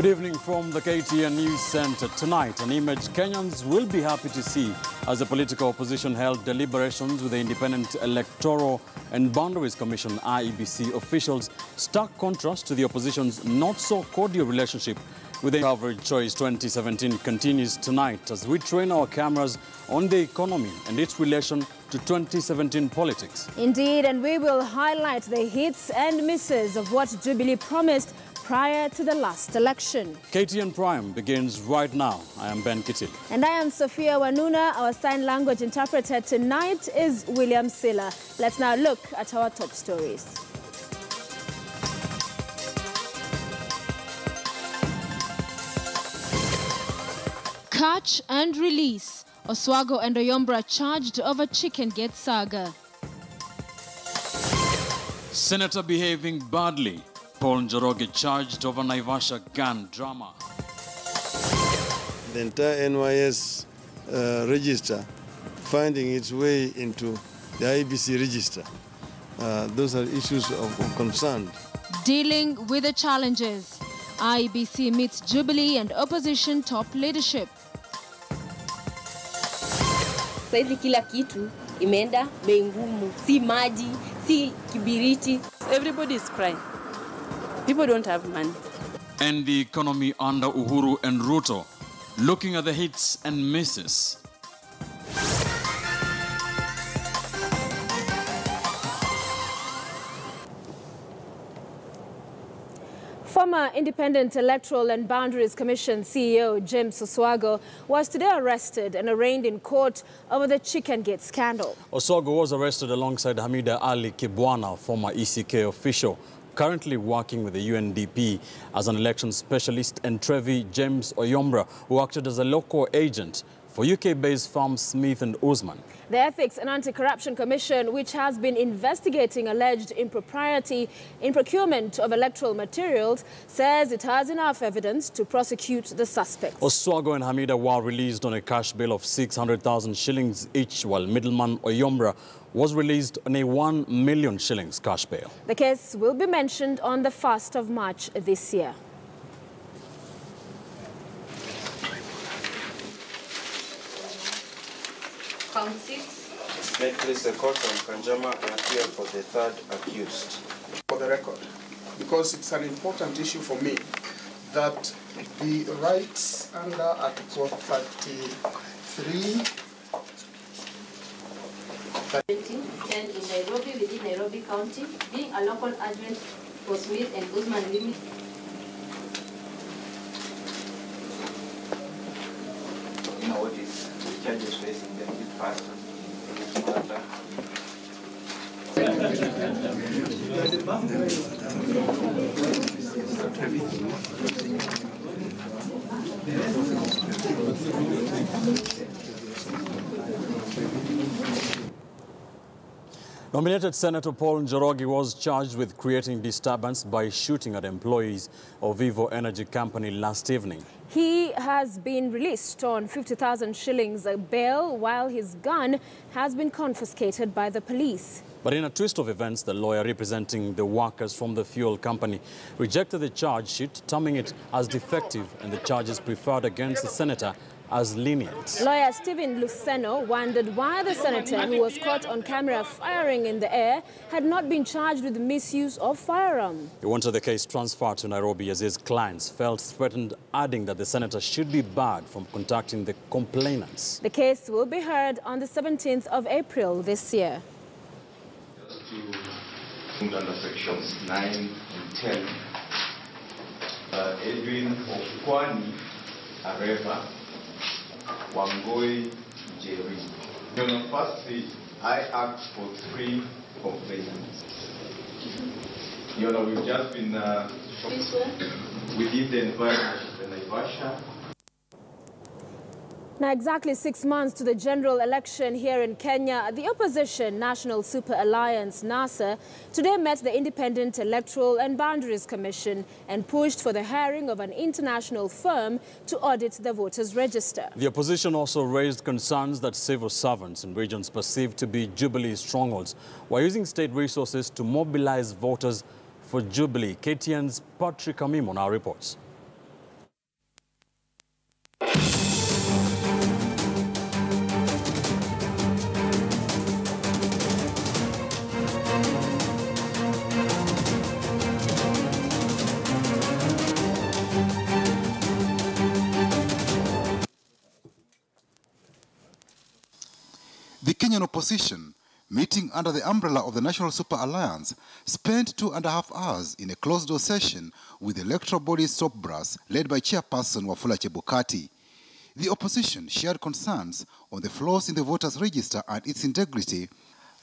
Good evening from the KTN News Center. Tonight, an image Kenyans will be happy to see as the political opposition held deliberations with the Independent Electoral and Boundaries Commission (IEBC) officials, stark contrast to the opposition's not-so-cordial relationship with the Coverage Choice 2017 continues tonight as we train our cameras on the economy and its relation to 2017 politics. Indeed, and we will highlight the hits and misses of what Jubilee promised prior to the last election. KTN Prime begins right now. I am Kitili. And I am Sophia Wanuna. Our sign language interpreter tonight is William Silla. Let's now look at our top stories. Catch and release. Oswago and Oyombra charged over Chicken Gate saga. Senator behaving badly. Paul Njoroge charged over Naivasha gun drama. The entire NYS register finding its way into the IEBC register. Those are issues of concern. Dealing with the challenges. IEBC meets Jubilee and opposition top leadership. Saizi kila kitu imeenda bei ngumu, si maji, si kibiriti. Everybody is crying. People don't have money. And the economy under Uhuru and Ruto, looking at the hits and misses. Former Independent Electoral and Boundaries Commission CEO James Oswago was today arrested and arraigned in court over the Chicken Gate scandal. Oswago was arrested alongside Hamida Ali Kibwana, former ECK official, currently working with the UNDP as an election specialist, and Trevi James Oyombra, who acted as a local agent for UK-based firms Smith and Usman. The Ethics and Anti-Corruption Commission, which has been investigating alleged impropriety in procurement of electoral materials, says it has enough evidence to prosecute the suspects. Oswago and Hamida were released on a cash bail of 600,000 shillings each, while middleman Oyombra was released on a 1 million shillings cash bail. The case will be mentioned on the 1st of March this year. Count 6. May it please the court, Kanjama appear for the third accused. For the record, because it's an important issue for me, that the rights under Article 33 10 in Nairobi, within Nairobi County, being a local agent for Smith and Usman Limited. You know what is the charges facing them with past Nominated Senator Paul Njoroge was charged with creating disturbance by shooting at employees of Vivo Energy Company last evening. He has been released on 50,000 shillings bail, while his gun has been confiscated by the police. But in a twist of events, the lawyer representing the workers from the fuel company rejected the charge sheet, terming it as defective and the charges preferred against the senator as lenient. Lawyer Stephen Luceno wondered why the senator, who was caught on camera firing in the air, had not been charged with misuse of firearm. He wanted the case transferred to Nairobi as his clients felt threatened, adding that the senator should be barred from contacting the complainants. The case will be heard on the 17th of April this year. Under sections 9 and 10, Edwin Okwani Areva Wangoi Jerry. On the first page, I asked for 3 complainants. You know, we've just been within the environment of the Naivasha. Now, exactly 6 months to the general election here in Kenya, the opposition National Super Alliance, NASA, today met the Independent Electoral and Boundaries Commission and pushed for the hiring of an international firm to audit the voters' register. The opposition also raised concerns that civil servants in regions perceived to be Jubilee strongholds were using state resources to mobilize voters for Jubilee. KTN's Patrick Amimo now reports. Kenyan opposition, meeting under the umbrella of the National Super Alliance, spent 2.5 hours in a closed-door session with the electoral body's top brass led by Chairperson Wafula Chebukati. The opposition shared concerns on the flaws in the voters' register and its integrity,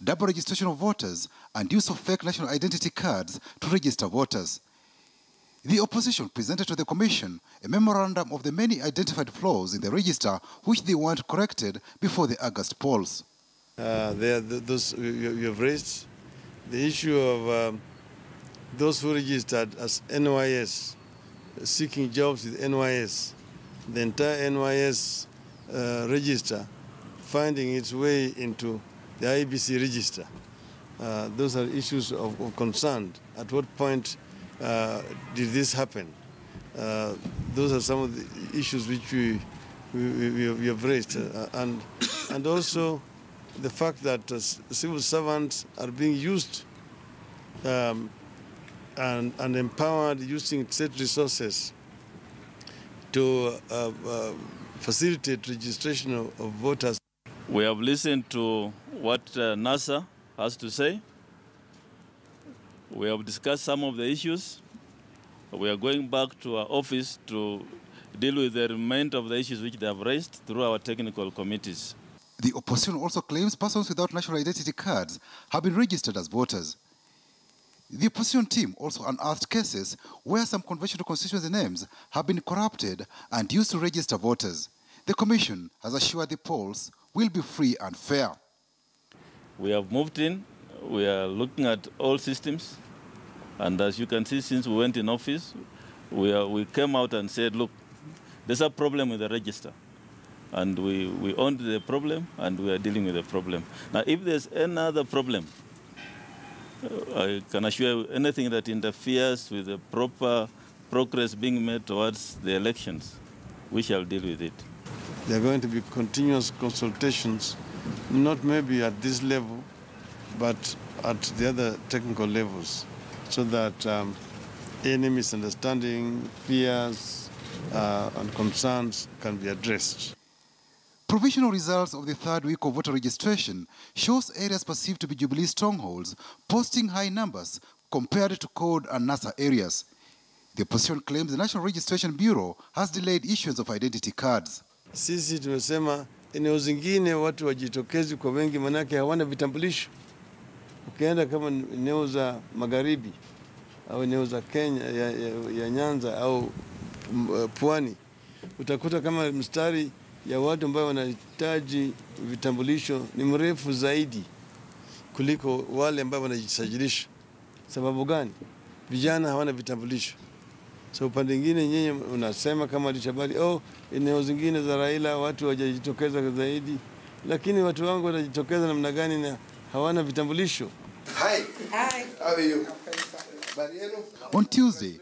double registration of voters, and use of fake national identity cards to register voters. The opposition presented to the Commission a memorandum of the many identified flaws in the register which they want corrected before the August polls. Those you have raised, the issue of those who registered as NYS, seeking jobs with NYS, the entire NYS register finding its way into the IBC register. Those are issues of concern. At what point did this happen? Those are some of the issues which we have raised. And also the fact that civil servants are being used and empowered using state resources to facilitate registration of voters. We have listened to what NASA has to say. We have discussed some of the issues. We are going back to our office to deal with the remainder of the issues which they have raised through our technical committees. The opposition also claims persons without national identity cards have been registered as voters. The opposition team also unearthed cases where some conventional constituency names have been corrupted and used to register voters. The Commission has assured the polls will be free and fair. We have moved in. We are looking at all systems. And as you can see, since we went in office, we came out and said, look, there's a problem with the register. And we owned the problem, and we are dealing with the problem. Now, if there's any other problem, I can assure you anything that interferes with the proper progress being made towards the elections, we shall deal with it. There are going to be continuous consultations, not maybe at this level, but at the other technical levels, so that any misunderstanding, fears, and concerns can be addressed. Provisional results of the third week of voter registration shows areas perceived to be Jubilee strongholds posting high numbers compared to Code and NASA areas. The opposition claims the National Registration Bureau has delayed issuance of identity cards. Sisi tumesema eneo zingine watu wajitokezi kwa wengi manake hawana vitambulisho. Ukienda kama eneo za magharibi au eneo za Kenya ya Nyanza au Pwani, utakuta kama mstari ya watu ambao wanahitaji vitambulisho ni mrefu zaidi kuliko wale ambao wanajisajilisha. Sababu gani? Vijana hawana vitambulisho. So upande mwingine nyenye unasema kama Alishabari, eneo zingine za Raila watu hawajajitokeza zaidi, lakini watu wangu wanajitokeza namna gani na hawana vitambulisho? Hi. How are you? On Tuesday,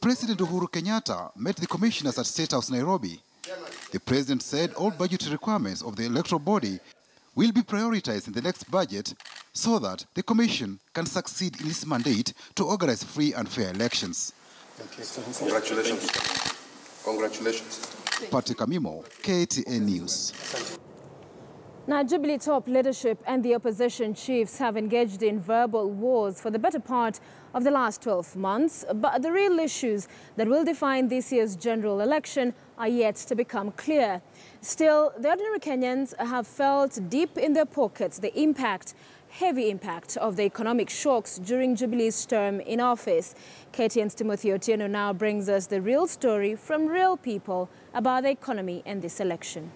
President Uhuru Kenyatta met the commissioners at State House, Nairobi. The president said all budgetary requirements of the electoral body will be prioritized in the next budget so that the commission can succeed in its mandate to organize free and fair elections. Congratulations. Congratulations. Patrick Amimo, KTN News. Now, Jubilee top leadership and the opposition chiefs have engaged in verbal wars for the better part of the last 12 months, but the real issues that will define this year's general election are yet to become clear. Still, the ordinary Kenyans have felt deep in their pockets the heavy impact of the economic shocks during Jubilee's term in office. KTN's Timothy Otieno now brings us the real story from real people about the economy and this election.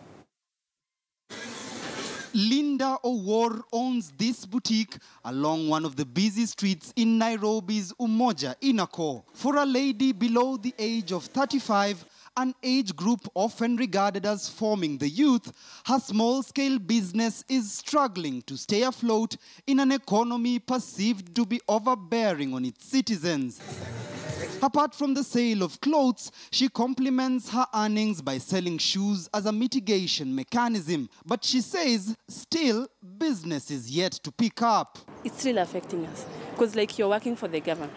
Linda Owor owns this boutique along one of the busy streets in Nairobi's Umoja Inako. For a lady below the age of 35, an age group often regarded as forming the youth, her small-scale business is struggling to stay afloat in an economy perceived to be overbearing on its citizens. Apart from the sale of clothes, she complements her earnings by selling shoes as a mitigation mechanism. But she says still business is yet to pick up. It's still affecting us because like you're working for the government.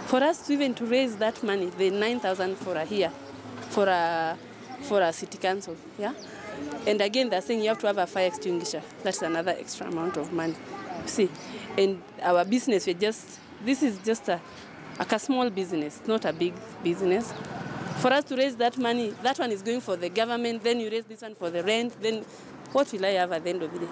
For us to even to raise that money, the 9,000 for a year, for a city council, yeah, And again, they're saying you have to have a fire extinguisher. That's another extra amount of money. See, and our business, this is just a small business, not a big business. For us to raise that money, that one is going for the government, then you raise this one for the rent, then what will I have at the end of the day?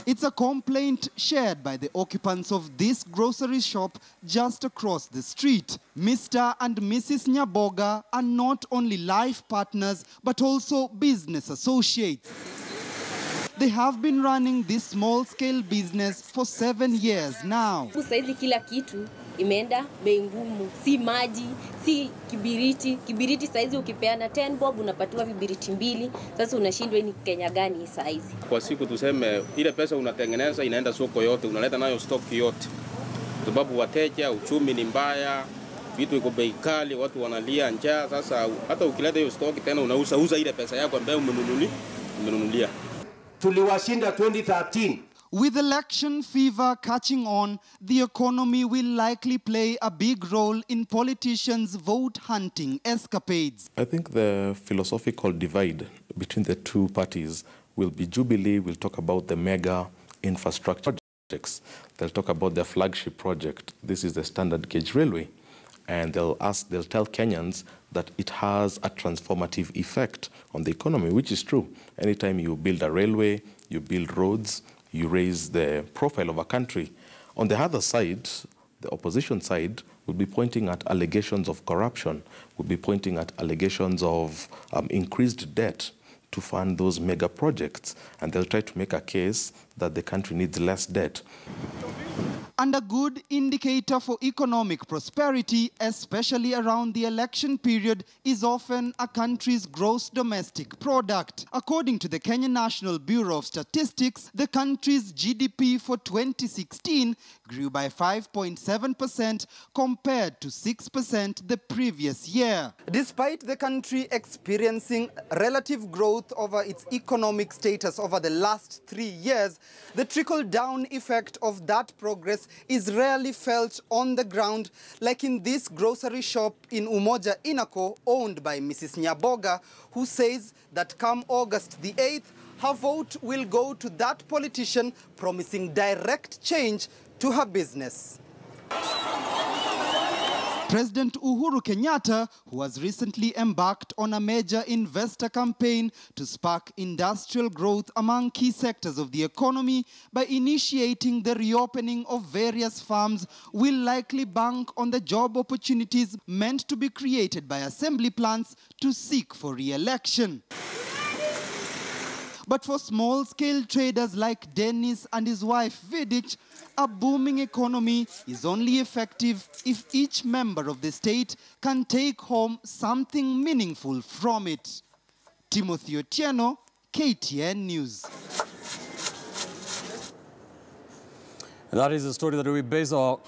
It's a complaint shared by the occupants of this grocery shop just across the street. Mr. and Mrs. Nyaboga are not only life partners, but also business associates. They have been running this small-scale business for 7 years now. Saizi kila kitu imeenda bei ngumu, si maji, si kibiriti. Kibiriti saizi ukipeana 10 bob unapatiwa vibiriti 2. Sasa unashindwa ni Kenya gani saizi? Kwa siku tuseme ile pesa unatengeneza inaenda soko yote, unaleta nayo stock yote. Sababu wateja, uchumi ni mbaya, vitu iko bei kali, watu wanalia njaa. Sasa hata ukileta hiyo stock tena unauza ile pesa yako ambayo umenunulia. Tuliwashinda 2013. With election fever catching on, the economy will likely play a big role in politicians' vote-hunting escapades. I think the philosophical divide between the two parties will be Jubilee will talk about the mega infrastructure projects. They'll talk about their flagship project. This is the standard gauge railway. And they'll tell Kenyans that it has a transformative effect on the economy, which is true. Anytime you build a railway, you build roads, you raise the profile of a country. On the other side, the opposition side will be pointing at allegations of corruption, will be pointing at allegations of increased debt to fund those mega projects. And they'll try to make a case that the country needs less debt. And a good indicator for economic prosperity, especially around the election period, is often a country's gross domestic product. According to the Kenya National Bureau of Statistics, the country's GDP for 2016 grew by 5.7% compared to 6% the previous year. Despite the country experiencing relative growth over its economic status over the last 3 years, the trickle-down effect of that progress is rarely felt on the ground, like in this grocery shop in Umoja Inako, owned by Mrs. Nyaboga, who says that come August the 8th, her vote will go to that politician promising direct change to her business. President Uhuru Kenyatta, who has recently embarked on a major investor campaign to spark industrial growth among key sectors of the economy by initiating the reopening of various farms, will likely bank on the job opportunities meant to be created by assembly plants to seek for re-election. But for small-scale traders like Dennis and his wife Vidich, a booming economy is only effective if each member of the state can take home something meaningful from it. Timothy Otieno, KTN News. That is the story that we base our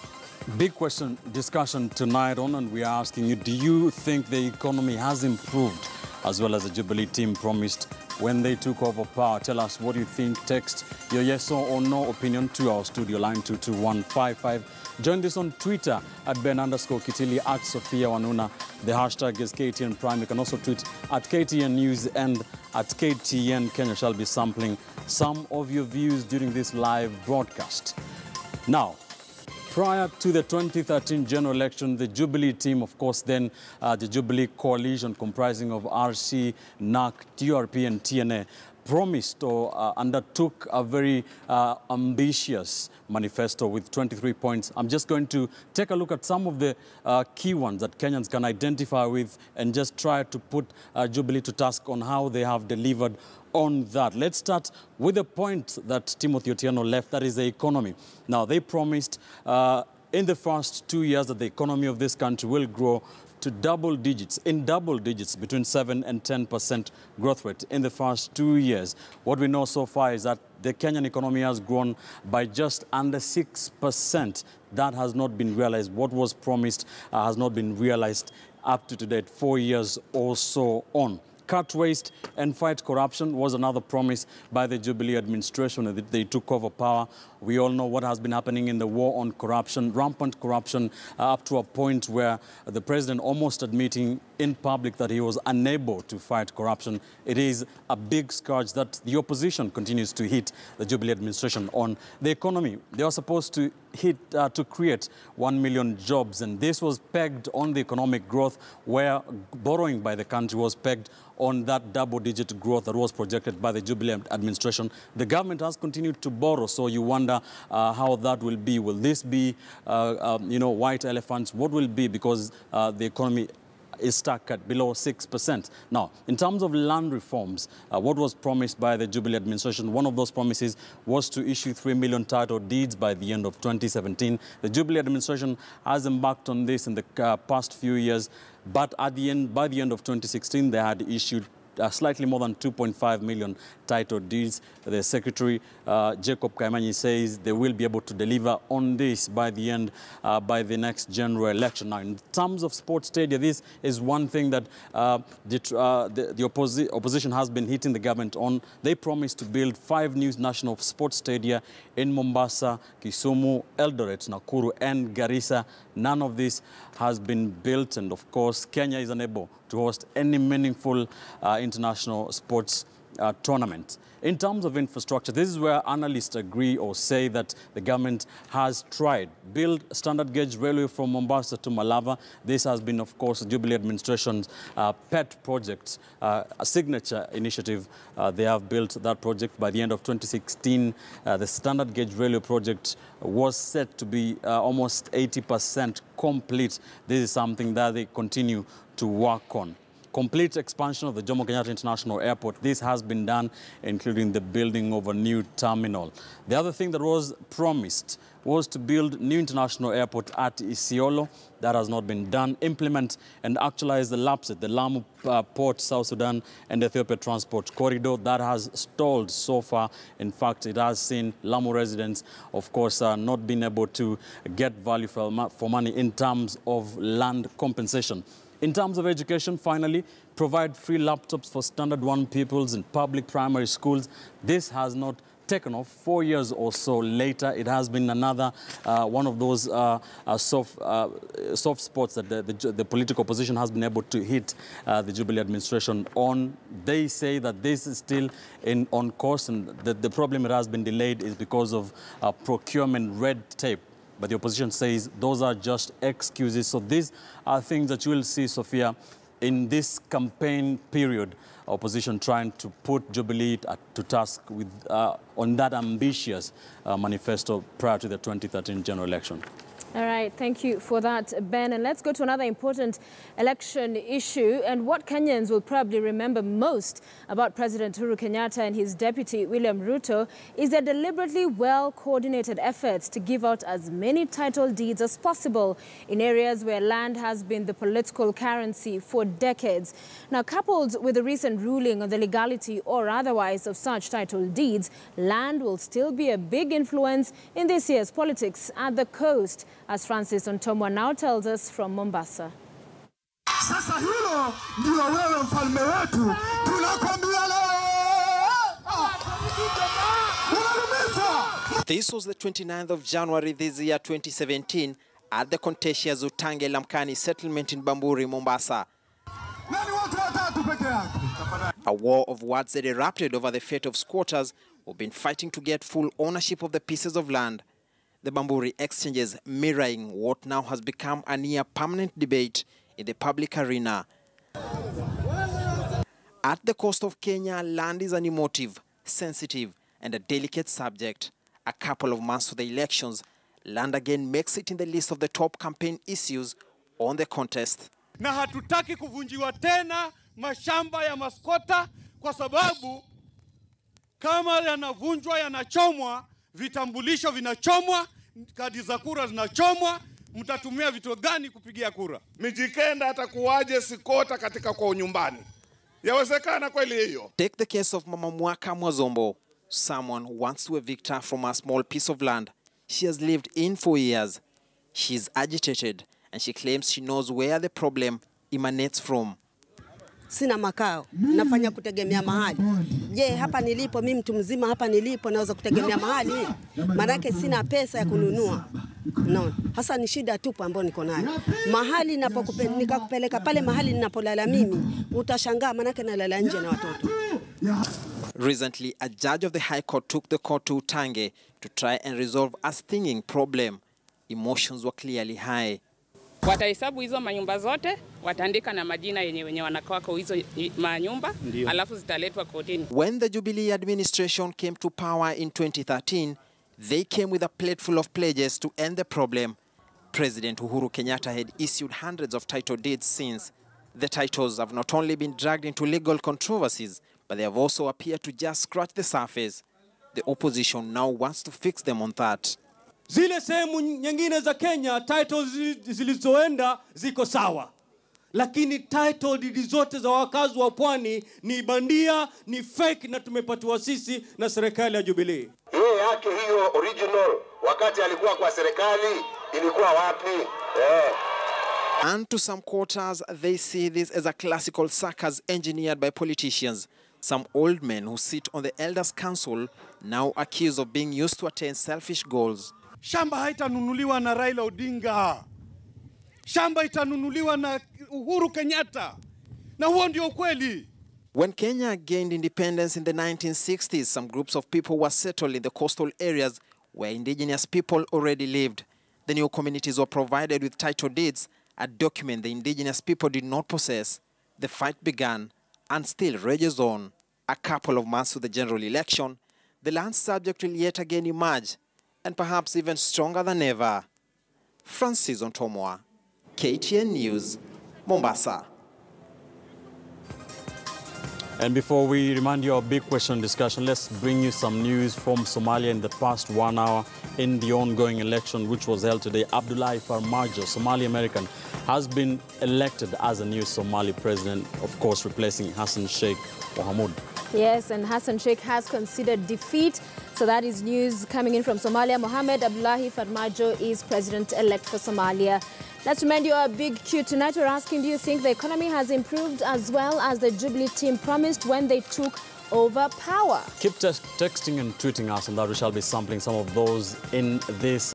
big question discussion tonight on, and we are asking you, do you think the economy has improved as well as the Jubilee team promised when they took over power? Tell us what you think. Text your yes or no opinion to our studio line 22155. Join this on Twitter at Ben_Kitili, at Sophia Wanuna. The hashtag is KTN Prime. You can also tweet at KTN News and at KTN Kenya. Shall be sampling some of your views during this live broadcast. Now, prior to the 2013 general election, the Jubilee team, of course, then the Jubilee coalition comprising of RC, NAC, TRP and TNA, promised or undertook a very ambitious manifesto with 23 points. I'm just going to take a look at some of the key ones that Kenyans can identify with and just try to put Jubilee to task on how they have delivered on that. Let's start with the point that Timothy Otieno left, that is the economy. Now, they promised in the first 2 years that the economy of this country will grow to double digits, between 7 and 10% growth rate in the first 2 years. What we know so far is that the Kenyan economy has grown by just under 6%. That has not been realized. What was promised has not been realized up to date, 4 years or so on. Cut waste and fight corruption was another promise by the Jubilee administration that they took over power We all know what has been happening in the war on corruption, rampant corruption, up to a point where the president almost admitting in public that he was unable to fight corruption. It is a big scourge that the opposition continues to hit the Jubilee administration on. The economy, they are supposed to to create 1 million jobs, and this was pegged on the economic growth, where borrowing by the country was pegged on that double-digit growth that was projected by the Jubilee administration. The government has continued to borrow, so you wonder how that will be. Will this be, white elephants? What will be? Because the economy is stuck at below 6%. Now, in terms of land reforms, what was promised by the Jubilee administration, one of those promises was to issue 3 million title deeds by the end of 2017. The Jubilee administration has embarked on this in the past few years, but by the end of 2016, they had issued slightly more than 2.5 million title deeds. The Secretary, Jacob Kaimanyi, says they will be able to deliver on this by the end, by the next general election. Now, in terms of sports stadia, this is one thing that the opposition has been hitting the government on. They promised to build 5 new national sports stadia in Mombasa, Kisumu, Eldoret, Nakuru, and Garissa. None of this has been built, and of course, Kenya is unable to host any meaningful international sports tournament. In terms of infrastructure, this is where analysts agree or say that the government has tried build standard gauge railway from Mombasa to Malava. This has been, of course, the Jubilee administration's pet project, a signature initiative. They have built that project by the end of 2016. The standard gauge railway project was set to be almost 80% complete. This is something that they continue to work on. Complete expansion of the Jomo Kenyatta International Airport. This has been done, including the building of a new terminal. The other thing that was promised was to build new international airport at Isiolo. That has not been done. Implement and actualize the LAPSET, the Lamu Port, South Sudan, and Ethiopia Transport Corridor. That has stalled so far. In fact, it has seen Lamu residents, of course, not being able to get value for money in terms of land compensation. In terms of education, finally, provide free laptops for Standard 1 pupils in public primary schools. This has not taken off. 4 years or so later, it has been another one of those soft spots that the political opposition has been able to hit the Jubilee administration on. They say that this is still on course, and the problem it has been delayed is because of procurement red tape. But the opposition says those are just excuses. So these are things that you will see, Sophia, in this campaign period, opposition trying to put Jubilee to task with, on that ambitious manifesto prior to the 2013 general election. All right, thank you for that, Ben. And let's go to another important election issue. And what Kenyans will probably remember most about President Uhuru Kenyatta and his deputy, William Ruto, is their deliberately well-coordinated efforts to give out as many title deeds as possible in areas where land has been the political currency for decades. Now, coupled with the recent ruling on the legality or otherwise of such title deeds, land will still be a big influence in this year's politics at the coast, as Francis Ontomwa now tells us from Mombasa. Sasa hilo ndio wewe mfalme wetu, tunakwambia leo. This was the 29th of January this year, 2017, at the contentious Utange Lamkani settlement in Bamburi, Mombasa. A war of words that erupted over the fate of squatters who've been fighting to get full ownership of the pieces of land. The Bamburi exchanges mirroring what now has become a near-permanent debate in the public arena. At the coast of Kenya, land is an emotive, sensitive, and a delicate subject. A couple of months to the elections, land again makes it in the list of the top campaign issues on the contest. Na hatutaki kuvunjiwa tena mashamba ya maskota kwa sababu kama yanavunjwa yanachomwa, vitambulisho vinachomwa, kadi za kura zinachomwa, mtatumia vitu gani kupigia kura? Mijikenda atakuwaje sikota katika kwa nyumbani? Yawezekana kweli hiyo? Take the case of Mama Mwaka Mwazombo. Someone wants to evict her from a small piece of land she has lived in for years. She's agitated and she claims she knows where the problem emanates from. sina makao, nafanya kutegemea mahali. Je, hapa nilipo mimi mtu mzima hapa nilipo naweza kutegemea mahali? Maanake sina pesa ya kununua. No. Hasa ni shida tupu ambayo niko nayo. Mahali nikakupeleka pale mahali ninapolala mimi, utashangaa maanake nalala nje na watoto. Recently, a judge of the High Court took the court to Utange to try and resolve a stinging problem. Emotions were clearly high. Watahesabu hizo manyumba zote, wataandika na majina yenye wanakaa kwa hizo manyumba, alafu zitaletwa kotini. When the Jubilee administration came to power in 2013, they came with a plate full of pledges to end the problem. President Uhuru Kenyatta had issued hundreds of title deeds since. The titles have not only been dragged into legal controversies, but they have also appeared to just scratch the surface. The opposition now wants to fix them on that. Zile sehemu nyingine za Kenya, titles zilizoenda ziko sawa. Lakini title deed zote za wakazi wa pwani ni bandia, ni fake na tumepatiwa sisi na serikali ya Jubilee. Hiyo yake hiyo original wakati alikuwa kwa serikali ilikuwa wapi? And to some quarters, they see this as a classical circus engineered by politicians. Some old men who sit on the Elders' Council now accused of being used to attain selfish goals. Shamba haitanunuliwa na Raila Odinga. Shamba itanunuliwa na Uhuru Kenyatta. Na huo ndio ukweli. When Kenya gained independence in the 1960s, some groups of people were settled in the coastal areas where indigenous people already lived. The new communities were provided with title deeds, a document the indigenous people did not possess. The fight began and still rages on. A couple of months to the general election, the land subject will yet again emerge, and perhaps even stronger than ever. Francis Ontomwa, KTN News, Mombasa. And before we remind you of big question discussion, let's bring you some news from Somalia in the past 1 hour in the ongoing election, which was held today. Abdullahi Farmajo, Somali-American, has been elected as a new Somali president, of course, replacing Hassan Sheikh Mohamud. Yes, and Hassan Sheikh has conceded defeat. So that is news coming in from Somalia. Mohamed Abdullahi Farmajo is president-elect for Somalia. Let's remind you of big Q tonight. We're asking, do you think the economy has improved as well as the Jubilee team promised when they took over power? Keep texting and tweeting us, and that we shall be sampling some of those in this